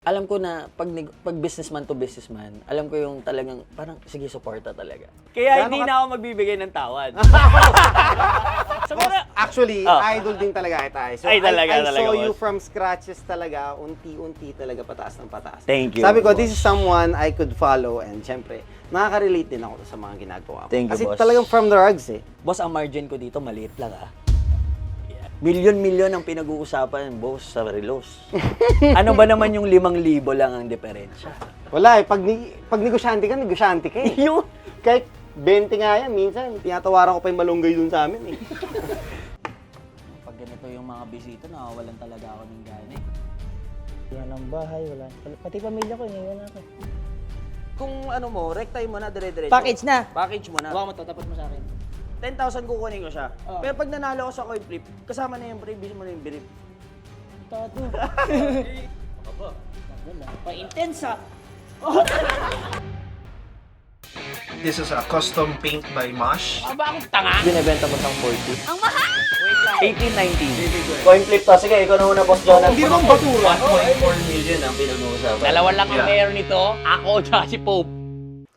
Alam ko na pag businessman to businessman, alam ko yung talagang parang sige suporta talaga. Kaya hindi na ako magbibigay ng tawad. So, Actually, idol din talaga kita. So, I saw you from scratches talaga, unti-unti talaga pataas ng pataas. Thank you. Sabi ko, this is someone I could follow and syempre, nakaka-relate din ako sa mga ginagawa ko. Thank you, Kasi boss. talagang from the rugs eh. Boss, ang margin ko dito maliit lang ah. Milyon-milyon ang pinag-uusapan, boss, sa relos. Ano ba naman yung 5,000 lang ang diferensya? Wala eh, pag negosyante ka eh. Yun! Kahit 20 nga yan, minsan, tinatawaran ko pa yung malunggay dun sa amin eh. Pag ganito yung mga bisita, nakawalan talaga ako ng gana eh. Wala ng bahay, wala. Pati pamilya ko, wala ko. Kung ano mo, rectay mo na, dire-diretso. Package na! Package mo na. Huwag mo to, tapat mo sa akin. 10,000 kukunin ko siya. Pero pag nanalo ko sa coin flip, kasama na yung previous mo na yung birip. Tato. Pa-intense ha. This is a custom paint by Mosh. Aba akong tanga. Binibenta mo sang 40. Ang mahal! Wait lang. 18, 19. Coin flip to. Sige, ikaw na muna, Boss Jonathan. Hindi naman batura. 1.4 million ang pinag-uusapan. Dalawa lang ang mayor nito. Ako, tsaka si Pope.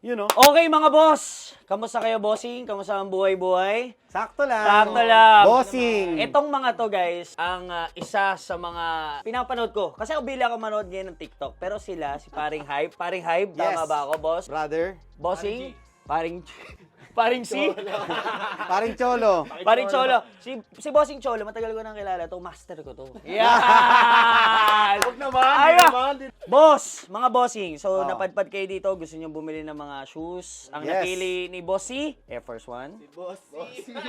You know? Okay mga boss! Kamusta kayo, bossing? Kamusta ang buhay-buhay? Sakto lang. Sakto lang. Bossing. Itong mga to, guys, ang isa sa mga pinapanood ko. Kasi ubili ako manood ngayon ng TikTok. Pero sila, si Paring Hype. Paring Hype, tama Yes. ba ako, boss? Brother. Bossing? Paring C? Paring Cholo. Paring Cholo. Si Bossing Cholo, matagal ko nang kilala to. Master ko to. Yan! Huwag naman. Boss, mga bossing. So, napadpad kayo dito. Gusto nyo bumili ng mga shoes. Ang Yes. napili ni Bossy, Air Force One.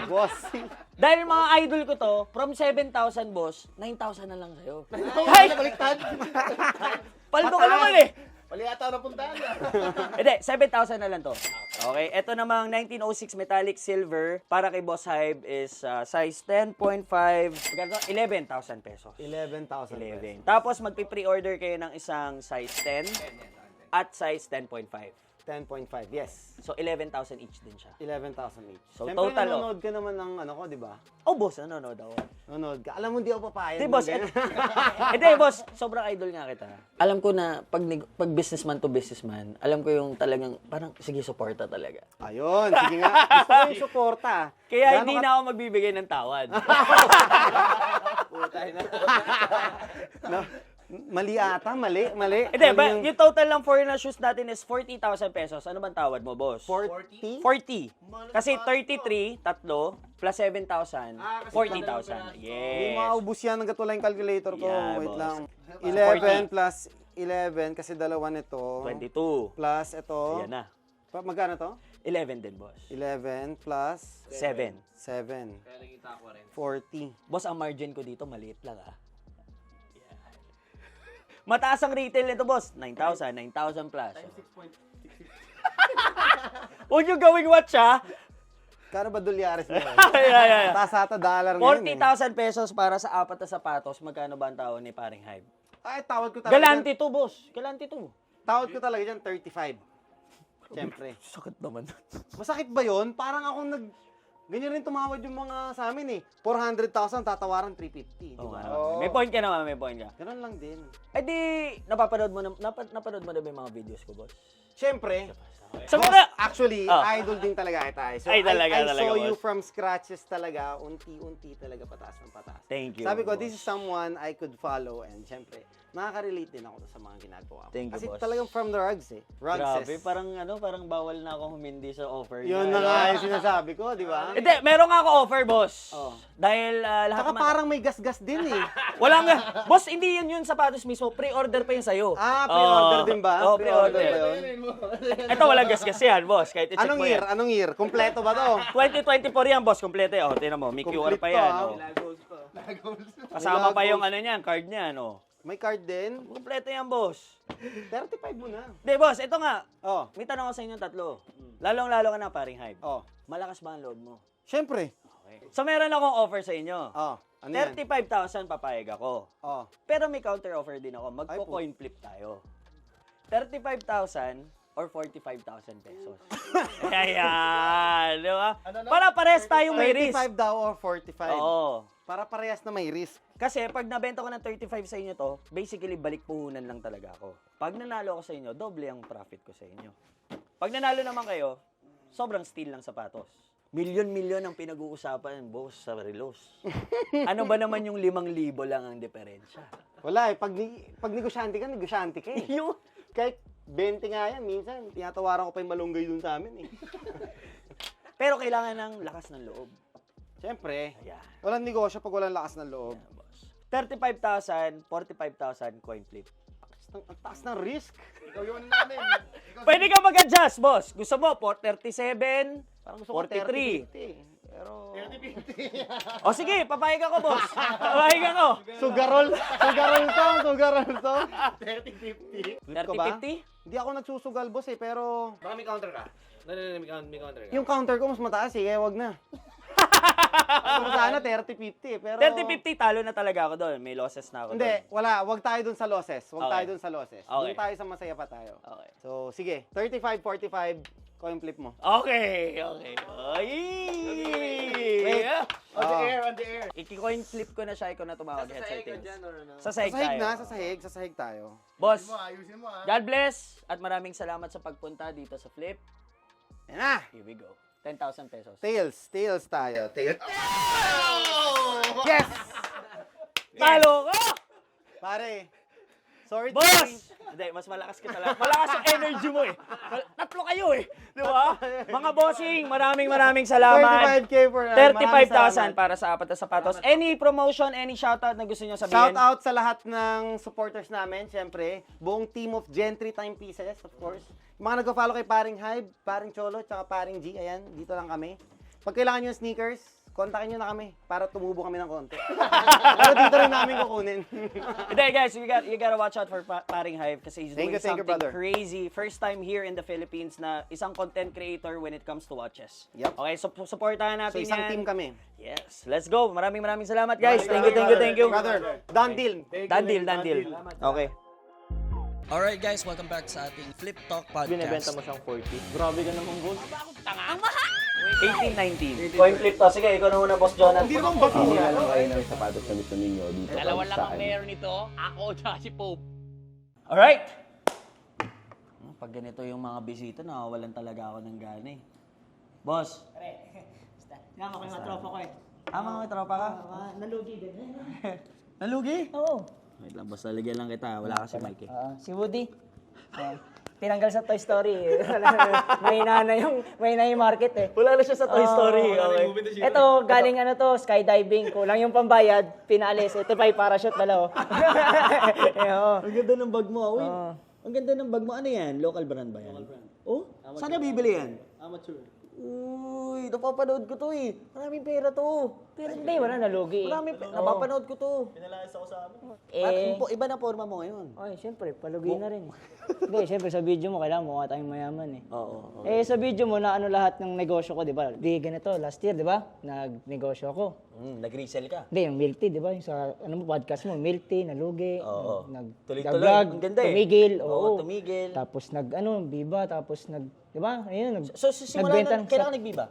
Bossing. Dahil mga idol ko to, from 7,000 boss, 9,000 na lang sa'yo. Hay! Paldo ka naman eh! Pali ata na puntahan na. Hindi, 7,000 na lang to. Okay, ito namang 1906 metallic silver para kay Boss Hybe is size 10.5, 11,000 pesos. 11,000. 11. Tapos magpi-pre-order kayo ng isang size 10 at size 10.5. 10.5, yes. So 11,000 each din siya. 11,000 each. So, Siyempre, total, nanonood ka naman ng ano ko, di ba? Oh, boss, nanonood ako. Nanonood ka. Alam mo, hindi ako papayag. Hindi, boss. Hindi, boss. Sobrang idol nga kita. Alam ko na pag businessman to businessman, alam ko yung talagang parang sige suporta talaga. Ayun, sige nga. Gusto ko yung suporta. Kaya hindi na ako magbibigay ng tawad. No, mali ata, mali. Hindi, Ano ba, yung total lang for na shoes natin is 40,000 pesos. Ano bang tawad mo, boss? 40? 40. Kasi 33, tatlo, plus 7,000, 40,000. Hindi Yes. maubos yan ng katulad yung calculator ko. Yeah, Wait boss. lang. 40. 11 plus 11 kasi dalawa nito. 22. Plus ito. Yan na. Magkano to? 11 din, boss. 11 plus 7. 7. 40. Boss, ang margin ko dito maliit lang ah. Yan. Mataas ang retail nito, boss. 9,000, 9,000 plus. Huwag yung gawing watch ah. Kano ba dolyares na yun? Yeah. Taas ata dollar ngayon eh. 40,000 pesos para sa 4 na sapatos. Magkano ba ang tawad ni Paring Hybe? Ay, tawad ko talaga. Galante to, boss. Galante to. Tawad ko talaga dyan, 35. Siyempre. Sakit naman. Masakit ba yon? Parang akong ganyan rin tumawad yung mga sa amin eh. 400,000, tatawaran 350. Di ba? May point ka naman, may point ka. Ganun lang din. Eh di, napapanood mo na ba yung mga videos ko, boss? Siyempre. Sa Boss, mga... actually, Oh. idol din talaga kita. So, Ay, I talaga, saw you boss. from scratches talaga, unti-unti talaga pataas ng pataas. Thank you, Sabi ko, boss. this is someone I could follow and syempre, nakaka-relate din ako sa mga ginagawa ko. Thank you, Kasi boss. talagang from the rugs eh. Grabe, parang bawal na ako humindi sa offer Yun niya. na nga yung sinasabi ko, di ba? Hindi, meron nga ako offer, boss. Oh. Dahil lahat Saka naman... parang may gas-gas din eh. Wala nga. Boss, hindi yun sapatos mismo. Pre-order pa yun sa'yo. Ah, pre-order din ba? Oo, pre-order. ba yun? Ito, walang gas-gas yan, boss. Kahit i-check Anong mo year? yan. Anong year? Kompleto ba to? 2024 yan, boss. Kompleto yan. Tingnan mo, may QR pa Complete yan. to, Oh. Kasama pa yung ano niyan, card niya, no? May card din? Kompleto yan, boss. 35 mo na. Hindi, boss, ito nga. Oh, May tanong ko sa inyong tatlo. Lalong-lalo ka na, Paring Hybe. oh. Malakas ba ang load mo? Siyempre. Okay. So, meron akong offer sa inyo. Oh, ano yan? 35,000 papayag ako. Oh. Pero may counter offer din ako. Ay, Magpo-coin flip tayo. 35,000 or 45,000 pesos. Ayan, di ba? Para pares tayong may risk. 35 daw or 45? Oo. Para parehas na may risk. Kasi pag nabenta ko ng 35 sa inyo to, basically balik puhunan lang talaga ako. Pag nanalo ako sa inyo, doble ang profit ko sa inyo. Pag nanalo naman kayo, sobrang steal lang sapatos. Milyon-milyon ang pinag-uusapan, boss, sa relos. Ano ba naman yung 5,000 lang ang diferensya? Wala eh. Pag negosyante ka eh. Yung Kahit 20 nga yan, minsan, tinatawaran ko pa yung malunggay dun sa amin eh. Pero kailangan ng lakas ng loob. Siyempre, Ayan. walang negosyo pag walang lakas ng loob. Ayan, boss. 35,000, 45,000 coin flip. Ang taas ng risk. Pwede ka mag-adjust, boss. Gusto mo, 37, Parang gusto ko 43. 30-50. Pero... O sige, papayag ako, boss. Papayag ako. Sugarol to. 30, Ko ba? 50? Hindi ako nagsusugal, boss eh, pero... Baka may counter ka. May counter ka. Yung counter ko mas mataas eh, kaya wag na. Gusto ko sana 30-50 eh, pero... 30-50, talo na talaga ako doon. May losses na ako Hindi, doon. wala. Wag tayo dun sa losses. Wag Okay. tayo dun sa losses. Okay. Doon tayo sa masaya pa tayo. Okay. So, sige. 35-45, coin flip mo. Okay. Ay! Wait. On the air, on the air. Iki-coin flip ko na siya, ikaw na tumawag. Heads or tails? Sa Sa sahig sahig tayo. na, sa sahig tayo. Boss, Ayusin mo ah. God bless at maraming salamat sa pagpunta dito sa Flip. Yan na! Here we go. 10,000 pesos. Tails tayo. Yes! Talo ko! Pare, sorry to Boss! Hindi, mas malakas ka talaga. Malakas yung energy mo eh. Tatlo kayo eh. Di ba? Mga bossing, maraming salamat. 35K for maraming 35,000 salamat. para sa apat na sapatos. Any promotion, any shoutout na gusto nyo sabihin? Shout out sa lahat ng supporters namin, syempre. Buong team of Gentry Timepieces, of course. Yung mga nagpa-follow kay Paring Hybe, Paring Cholo, tsaka Paring G, ayan, dito lang kami. Pag kailangan nyo ng sneakers, kontakin nyo na kami para tumubo kami ng konti. Pero dito rin namin kukunin. Hindi guys, you gotta watch out for Paring Hive kasi he's doing Thank you, something brother. crazy. First time here in the Philippines na isang content creator when it comes to watches. Yep. Okay, so supportahan So natin isang yan. team kami. Yes, let's go. Maraming salamat guys. Thank you. Brother, done deal. Done deal. Okay. Alright guys, welcome back sa ating Flip Talk Podcast. Binibenta mo siyang 40. Grabe ka naman, boss. 18-19. Coin flip to. Sige, ikaw na muna, Boss Jonathan. Hindi naman bago Wala lang kayo ng sapatos na gusto ninyo dito. Dalawa lang ang meron nito. Ako at si Pope. Alright. Pag ganito yung mga bisita, nakawalan talaga ako ng gana eh. Boss. Yan, ako yung mga tropa ko eh. Mga tropa ka? Nalugi din. Nalugi? Oo. Wait lang, boss. Lalagyan lang kita. Wala kasi mic eh. Si Woody. Tinanggal sa Toy Story. Mahina na yung market eh. Wala na siya sa Toy Story. Okay. Ito, galing skydiving. Kulang yung pambayad, pinaalis. Ito pa yung parachute dalaw. Oo. Ang ganda ng bag mo. Wait. Oo. Ang ganda ng bag mo. Ano yan? Local brand ba yan? Local brand. Oh? Saan na bibili yan? Amateur. Uy, napapanood ko to eh. Maraming pera to. Pero hindi, wala nalugi eh. Napapanood ko to. Iba na forma mo ngayon. Ay, siyempre, palugi na rin. Hindi, siyempre sa video mo, kailangan mukha tayong mayaman eh. Oo. Eh, sa video mo na ano lahat ng negosyo ko, di ba? Di ganito, last year, di ba? Nagnegosyo ako. Nag-resell ka. Hindi, yung milk tea, di ba? Yung sa podcast mo, milk tea, nalugi. Oo. Nag-vlog, Ang ganda eh. tumigil. Oo, tumigil. Tapos biba, tapos di ba? Ayun, So, simula nagbenta na, kailangan nagbiba?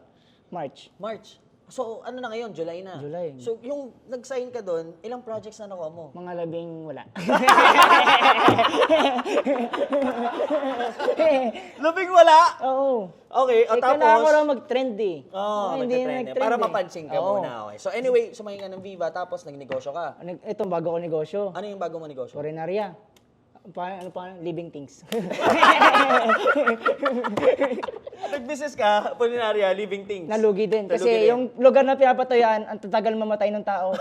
March. March. So, ano na ngayon? July na? July. So, yung nag-sign ka doon, ilang projects na nakuha mo? Mga labing wala. Labing wala? Oo. Okay, Eh, kailangan ko lang mag-trend eh. Hindi na nagtitrend. nag-trend Para eh. mapansin ka Oo. muna. Okay. So, anyway, sumahin ka ng Viva, tapos nagnegosyo ka. Itong bago ko negosyo. Ano yung bago mo negosyo? Foreignaria. Ano pa? Living things. Nag-business ka, Polinaria, Living Things. Nalugi din. Nalugi Kasi din. yung lugar na pinapatuyaan, ang tatagal mamatay ng tao.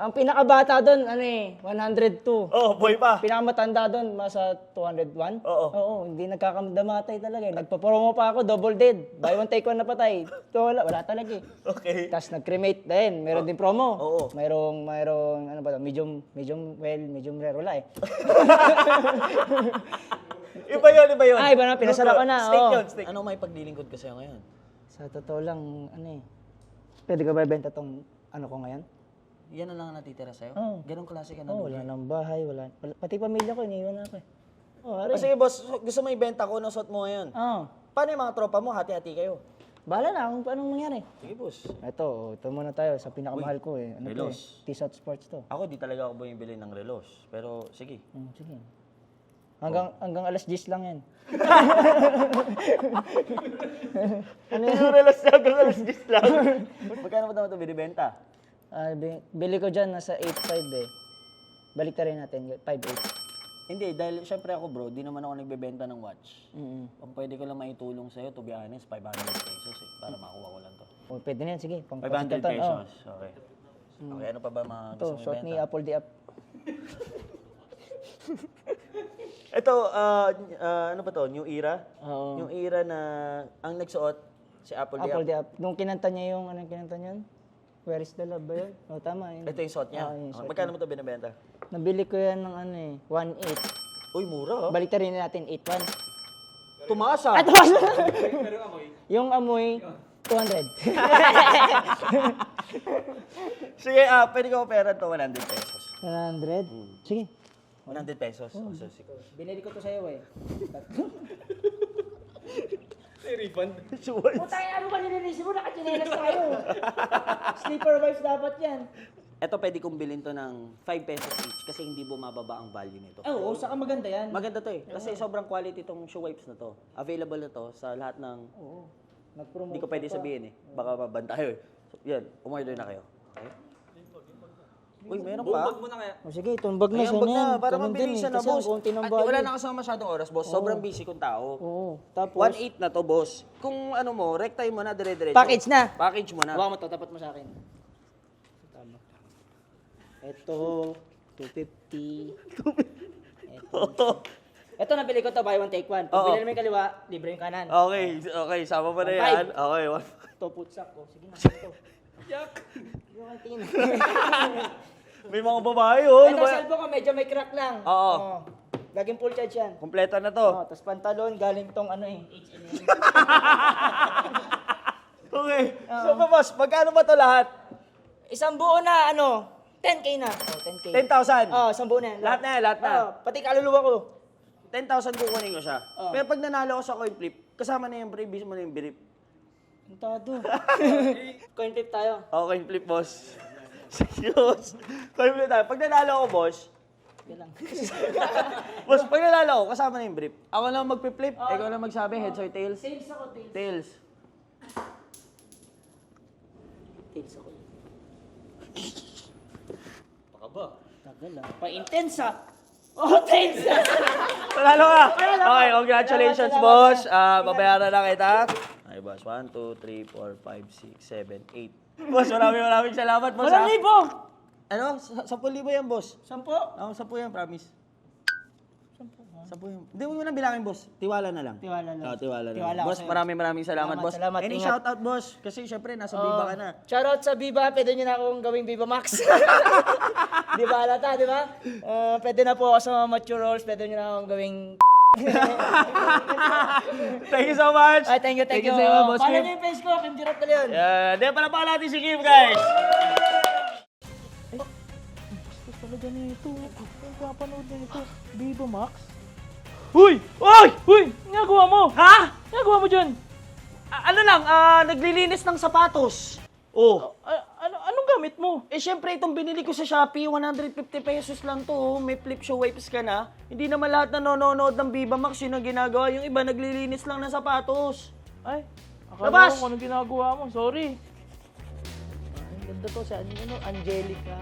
Ang pinakabata doon, 102. Oh, boy pa. Pinakamatanda doon, masa 201. Oo. Oo, hindi nagkakadamatay talaga eh. Nagpa-promo pa ako, double dead. Buy one, take one na patay. So, wala talaga eh. Okay. Tapos nag-cremate din, meron din promo. Oo. Mayroong, ano ba to, medium well, medium rare, wala eh. Iba yun. Ah, iba na, pinasara ko na, Steak oo. yun, steak. Ano may paglilingkod ka sa'yo ngayon? Sa totoo lang, pwede ka ba ibenta tong ano ko ngayon? Yan na lang ang natitira sa'yo? Oo. Ganong klase ka na. Wala nang bahay, pati pamilya ko, iniwan na ako eh. Ari. Sige boss, gusto mo ibenta ko, nung suot mo ngayon. Oo. Paano yung mga tropa mo? Hati-hati kayo. Bahala na kung anong mangyari. Sige, boss. Ito muna tayo sa pinakamahal ko eh. Ano to relos. eh? T-Shot Sports to. Ako, di talaga ako bumibili ng relos. Pero, sige. Sige. Hanggang alas 10 lang yan. Ano yung relos na hanggang alas 10 lang? Magkano ba ito binibenta? Bili ko dyan nasa 8.5 eh. Balik rin natin, 5.8. Hindi, dahil syempre ako bro, di naman ako nagbebenta ng watch. Mm. Kung pwede ko lang maitulong sa'yo, to be honest, 500 pesos eh, para makuha ko lang to. O, pwede na yan, sige. 500 pesos, okay. Okay, ano pa ba mga Ito, gusto mong short ni ibenta? Apple di up. Ito, ano ba to? New Era? Oo. Yung era na ang nagsuot, si Apple Apple Diab. di up. Nung kinanta niya yung, anong kinanta niya? Where is the love ba yun? O, tama yun. Ito yung suot niya. Oo, yung suot Magkano mo to binibenta? Nabili ko yan ng ano eh, 1.8. Uy, mura ah. Balik rin natin 8.1. Tumaas ah. Yung amoy, 200. Sige, pwede ko pera to 100 pesos. 100? Sige. 100 pesos. Oh, so, sige. Binili ko to sa'yo eh. Sure. Putay, ano ba nilinis mo? Nakachinelas tayo. Sleeper vibes dapat yan. Ito pwede kong bilhin to ng 5 pesos each kasi hindi bumababa ang value nito. Oo, saka maganda yan. Maganda to eh. Kasi sobrang quality tong shoe wipes na to. Available na to sa lahat ng... Oo. Nag-promote Hindi ko pwede sabihin eh. Baka mabanta kayo eh. So, yan, umorder na kayo. Okay? Uy, meron pa. O sige, tumbag na Ayan, siya bag na. Para Ganun din mabilisan eh, na, kasi ang boss. konti ng At value. wala na kasama masyadong oras, boss. Sobrang busy kong tao. Oo. Tapos, 1.8 na to, boss. Kung ano mo, rectime mo na, dire-diretso. package na. Package mo na. Hawakan mo to, tapat mo sa akin. Tama. Ito, 250. Ito nabili ko to, buy one take one. Pag Oo. bilhin mo yung kaliwa, libre yung kanan. Okay, okay. Sama mo na 1.5. yan. Okay, Ito, putsak ko. Sige na, ito. Yak! Yung kantina. May mga babae, oh. Ito, cellphone ko, medyo may crack lang. Oo. Laging full charge yan. Kompleto na to. Oh, tapos pantalon, galing tong ano eh, H&M. Okay. So, boss, magkano ba to lahat? Isang buo na, ano, 10K na. Oh, 10K. 10,000? Oh, isang buo na yan. Lahat na yan, lahat na. Oh, pati kaluluwa ko. 10,000 kukunin ko siya. Oh. Pero pag nanalo ko sa coin flip, kasama na yung brief, mo na yung brief. Ang tado. Coin flip tayo. Oh, coin flip, boss. Serious. Coin flip tayo. Pag nanalo ko, boss, Yan lang. boss, pag nanalo ko, kasama na yung brief. Ako lang magpi-flip, ikaw lang magsabi, heads or tails? Sales ako, tails. Tails. Tails ako. Baka ba? Tagal ah. Pa-intense ah. Oh, tails! Panalo ka! Okay, congratulations, Salamat, boss. salamat. Babayaran na kita. Ay, boss. 1, 2, 3, 4, 5, 6, 7, 8. Boss, maraming salamat, boss. Walang ha? libo! Ano? 10,000 yan, boss. 10? Oo, 10 yan, promise. 10 yan. Hindi mo na bilangin, boss. Tiwala na lang. Tiwala lang. Oo, tiwala na Tiwala lang. ako Boss, sa'yo. maraming salamat, boss. Salamat, Any ingat. shoutout, boss? Kasi syempre, nasa Viva ka na. Shoutout sa Viva, pwede nyo na akong gawing Viva Max. Di ba halata, di ba? Pwede na po ako sa mga mature roles, pwede nyo na akong gawing... Thank you so much. Ay, thank you. sa'yo, boss. Follow Kim. nyo yung page ko, Kim Girot na yun. Di pala natin si Kim, guys. Talaga nito. Ang papanood nito. Viva Max? Huy! Uy! Huy! Nagawa mo! Ha? Nagawa mo dyan? Ano lang, naglilinis ng sapatos. Oh. Anong gamit mo? Eh, syempre, itong binili ko sa Shopee, 150 pesos lang to. Oh. May flip shoe wipes ka na. Hindi naman lahat na nanonood ng Viva Max yun ang ginagawa. Yung iba, naglilinis lang ng sapatos. Ay, Labas! ko anong ginagawa mo. Sorry. Ang ganda to. Sa ano, Angelica.